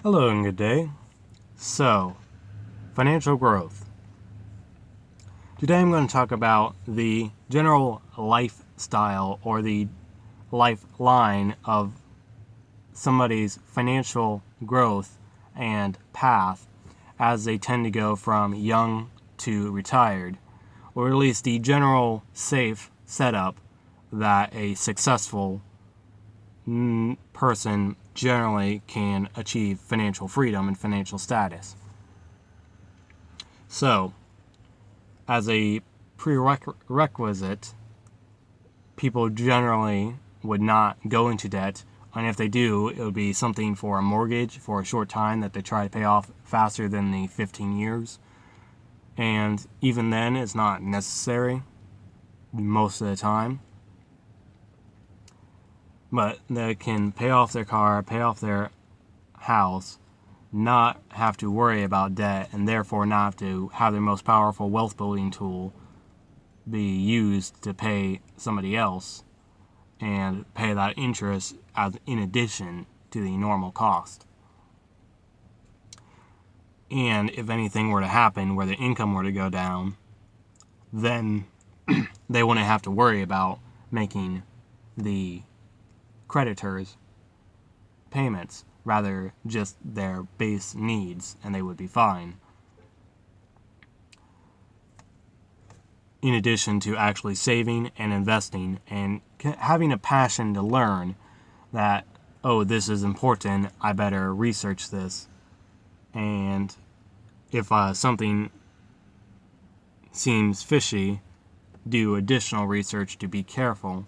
Hello and good day. So, financial growth. Today I'm going to talk about the general lifestyle or the lifeline of somebody's financial growth and path as they tend to go from young to retired, or at least the general safe setup that a successful person generally can achieve financial freedom and financial status. So, as a prerequisite, people generally would not go into debt, and if they do, it would be something for a mortgage for a short time that they try to pay off faster than the 15 years. And even then, it's not necessary most of the time. But they can pay off their car, pay off their house, not have to worry about debt, and therefore not have to have their most powerful wealth building tool be used to pay somebody else and pay that interest as in addition to the normal cost. And if anything were to happen where the income were to go down, then they wouldn't have to worry about making the creditors payments, rather just their base needs, and they would be fine. In addition to actually saving and investing and having a passion to learn that, oh, this is important, I better research this. And if something seems fishy, do additional research to be careful.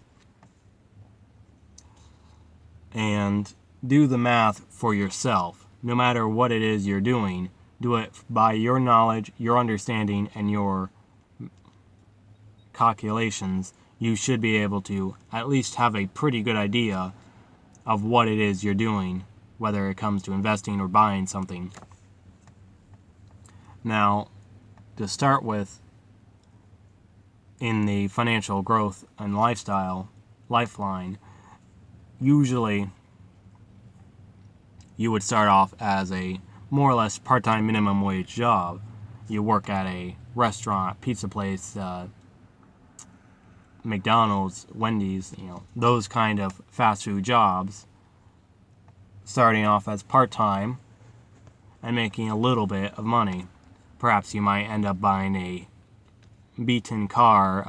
And do the math for yourself. No matter what it is you're doing, do it by your knowledge, your understanding, and your calculations. You should be able to at least have a pretty good idea of what it is you're doing, whether it comes to investing or buying something. Now, to start with, in the financial growth and lifestyle lifeline, usually you would start off as a more or less part-time minimum wage job. You work at a restaurant, pizza place, McDonald's, Wendy's, those kind of fast food jobs, starting off as part-time and making a little bit of money. Perhaps you might end up buying a beaten car,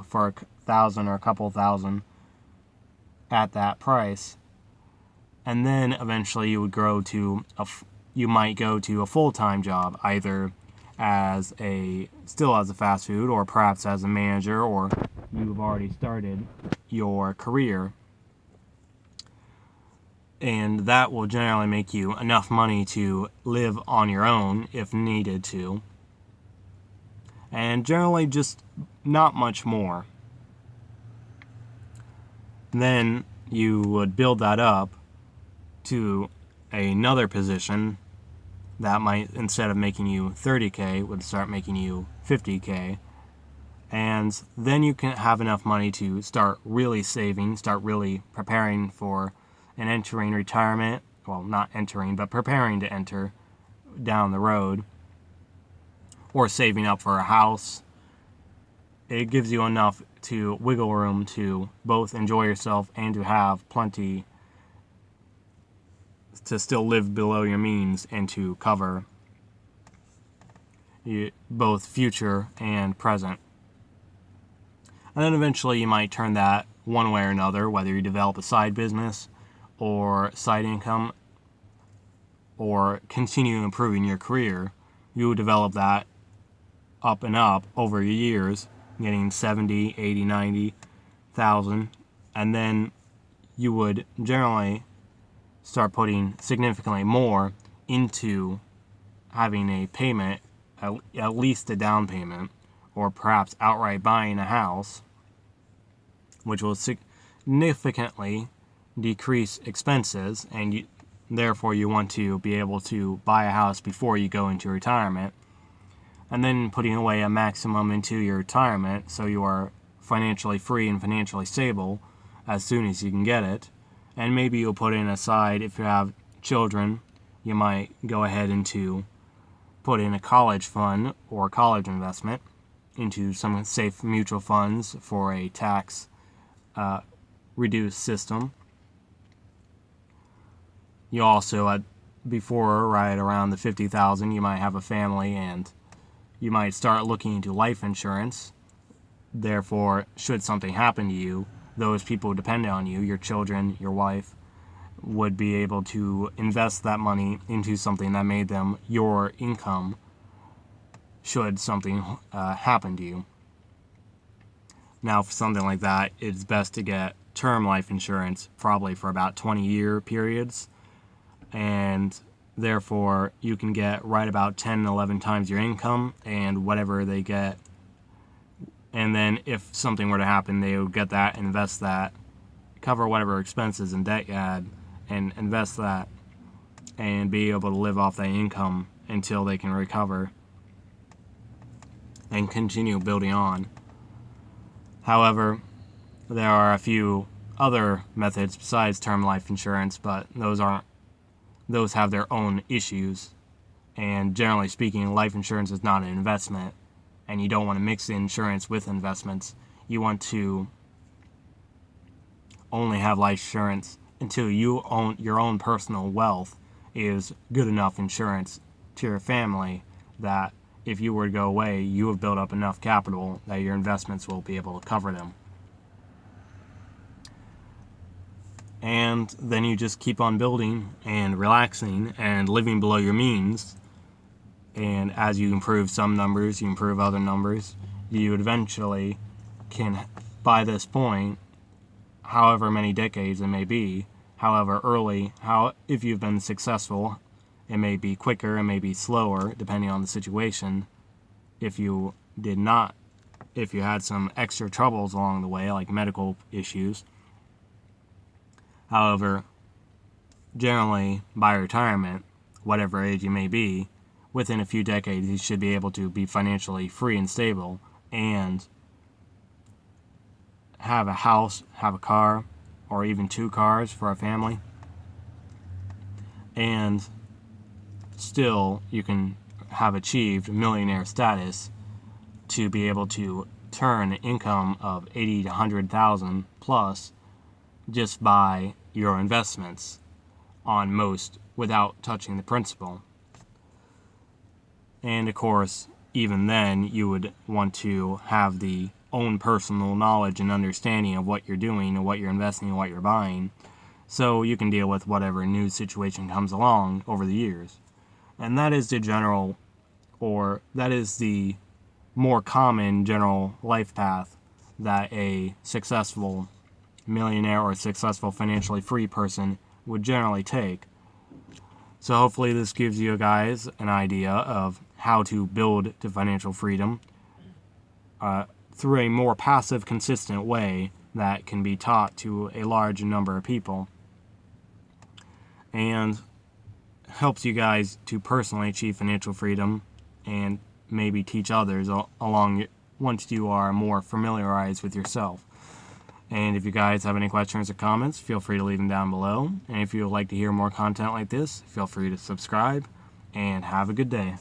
for $1,000 or a couple thousand at that price. And then eventually you would grow to you might go to a full-time job, either still as a fast food, or perhaps as a manager, or you've already started your career. And that will generally make you enough money to live on your own if needed to. And generally just not much more. Then you would build that up to another position that might, instead of making you $30K, would start making you $50K. And then you can have enough money to start really saving, start really preparing for and entering retirement. Well, not entering, but preparing to enter down the road. Or saving up for a house. It gives you enough to wiggle room to both enjoy yourself and to have plenty to still live below your means and to cover both future and present. And then eventually you might turn that one way or another, whether you develop a side business or side income or continue improving your career. You would develop that up and up over years, getting 70, 80, 90,000, and then you would generally start putting significantly more into having a payment, at least a down payment, or perhaps outright buying a house, which will significantly decrease expenses, and therefore you want to be able to buy a house before you go into retirement, and then putting away a maximum into your retirement so you are financially free and financially stable as soon as you can get it. And maybe you'll put in aside, if you have children, you might go ahead and to put in a college fund or college investment into some safe mutual funds for a tax reduced system. You also, before right around the 50,000, you might have a family and you might start looking into life insurance. Therefore, should something happen to you, those people dependent on you, your children, your wife, would be able to invest that money into something that made them your income should something happen to you. Now, for something like that, it's best to get term life insurance, probably for about 20-year periods, and therefore you can get right about 10 to 11 times your income and whatever they get. And then if something were to happen, they would get that, invest that, cover whatever expenses and debt you had, and invest that, and be able to live off that income until they can recover and continue building on. However, there are a few other methods besides term life insurance, but those have their own issues. And generally speaking, life insurance is not an investment, and you don't want to mix insurance with investments. You want to only have life insurance until you own your own personal wealth is good enough insurance to your family that if you were to go away, you have built up enough capital that your investments will be able to cover them. And then you just keep on building and relaxing and living below your means. And as you improve some numbers, you improve other numbers, you eventually can, by this point, however many decades it may be, however early, if you've been successful, it may be quicker, it may be slower, depending on the situation. If you had some extra troubles along the way, like medical issues. However, generally, by retirement, whatever age you may be, within a few decades, you should be able to be financially free and stable and have a house, have a car, or even 2 cars for a family. And still, you can have achieved millionaire status to be able to turn an income of 80 to 100,000 plus just by your investments on most without touching the principal. And of course, even then, you would want to have the own personal knowledge and understanding of what you're doing and what you're investing and what you're buying, so you can deal with whatever new situation comes along over the years. And that is the more common general life path that a successful millionaire or successful financially free person would generally take. So hopefully this gives you guys an idea of how to build to financial freedom through a more passive, consistent way that can be taught to a large number of people, and helps you guys to personally achieve financial freedom and maybe teach others along once you are more familiarized with yourself. And if you guys have any questions or comments, feel free to leave them down below. And if you would like to hear more content like this, feel free to subscribe, and have a good day.